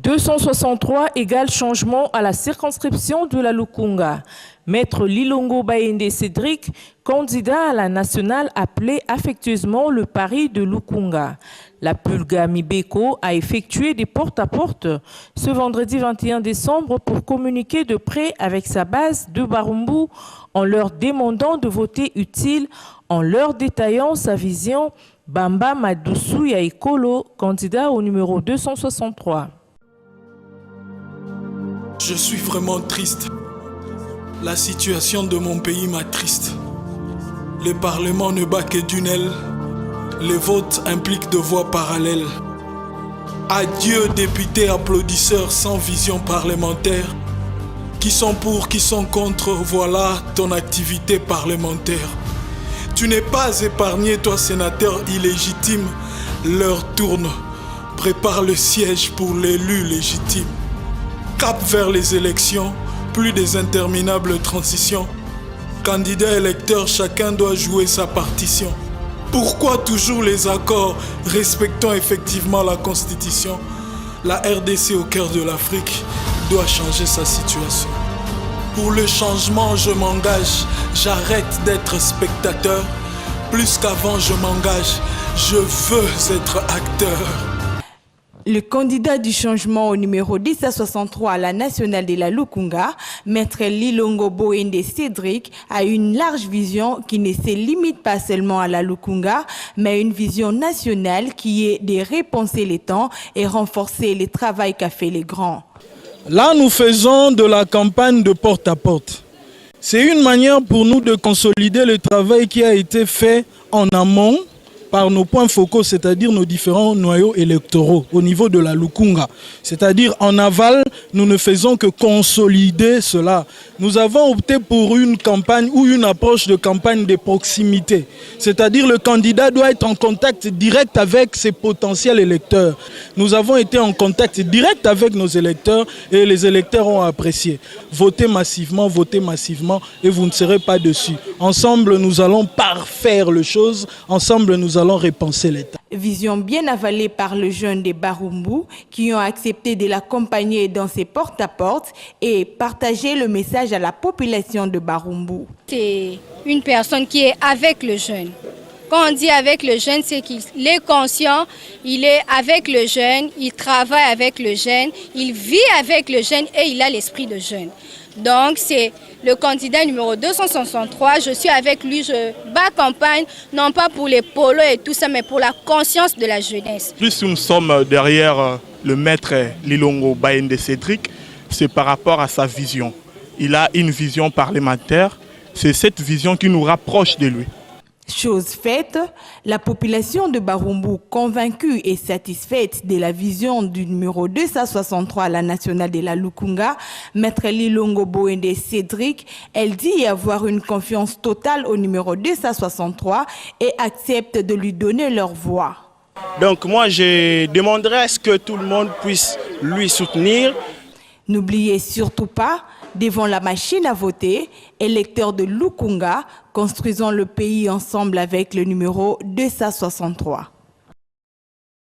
263 égale changement à la circonscription de la Lukunga. Maître Lilongo Bayende Cédric, candidat à la nationale, appelait affectueusement le pari de Lukunga. La Pulga Mibeko a effectué des porte-à-porte ce vendredi 21 décembre pour communiquer de près avec sa base de Barumbu en leur demandant de voter utile, en leur détaillant sa vision. Bamba Madoussou Yaikolo, candidat au numéro 263. Je suis vraiment triste. La situation de mon pays m'attriste. Le Parlement ne bat que d'une aile. Les votes impliquent de voix parallèles. Adieu députés applaudisseurs sans vision parlementaire. Qui sont pour, qui sont contre, voilà ton activité parlementaire. Tu n'es pas épargné, toi sénateur illégitime. L'heure tourne. Prépare le siège pour l'élu légitime. Cap vers les élections, plus des interminables transitions. Candidats électeurs, chacun doit jouer sa partition. Pourquoi toujours les accords? Respectons effectivement la Constitution. La RDC au cœur de l'Afrique doit changer sa situation. Pour le changement, je m'engage. J'arrête d'être spectateur. Plus qu'avant, je m'engage. Je veux être acteur. Le candidat du changement au numéro 1063 à la nationale de la Lukunga, Maître Lilongo Bayende Cédric, a une large vision qui ne se limite pas seulement à la Lukunga, mais une vision nationale qui est de repenser les temps et renforcer le travail qu'a fait les grands. Là, nous faisons de la campagne de porte-à-porte. C'est une manière pour nous de consolider le travail qui a été fait en amont par nos points focaux, c'est-à-dire nos différents noyaux électoraux au niveau de la Lukunga. C'est-à-dire en aval, nous ne faisons que consolider cela. Nous avons opté pour une campagne ou une approche de campagne de proximité. C'est-à-dire le candidat doit être en contact direct avec ses potentiels électeurs. Nous avons été en contact direct avec nos électeurs et les électeurs ont apprécié. Votez massivement et vous ne serez pas dessus. Ensemble, nous allons parfaire les choses. Ensemble, nous allons repenser l'État. Vision bien avalée par les jeunes de Barumbu qui ont accepté de l'accompagner dans ses porte-à-porte et partager le message à la population de Barumbu. C'est une personne qui est avec le jeune. Quand on dit avec le jeune, c'est qu'il est conscient, il est avec le jeune, il travaille avec le jeune, il vit avec le jeune et il a l'esprit de jeune. Donc c'est le candidat numéro 263, je suis avec lui, je bats campagne, non pas pour les polos et tout ça, mais pour la conscience de la jeunesse. Plus nous sommes derrière le maître Lilongo Bayende Cédric, c'est par rapport à sa vision. Il a une vision parlementaire, c'est cette vision qui nous rapproche de lui. Chose faite, la population de Barumbu, convaincue et satisfaite de la vision du numéro 263 à la nationale de la Lukunga, Maître Lilongo Bayende Cédric, elle dit avoir une confiance totale au numéro 263 et accepte de lui donner leur voix. Donc moi je demanderais à ce que tout le monde puisse lui soutenir. N'oubliez surtout pas, devant la machine à voter, électeurs de Lukunga, construisons le pays ensemble avec le numéro 263.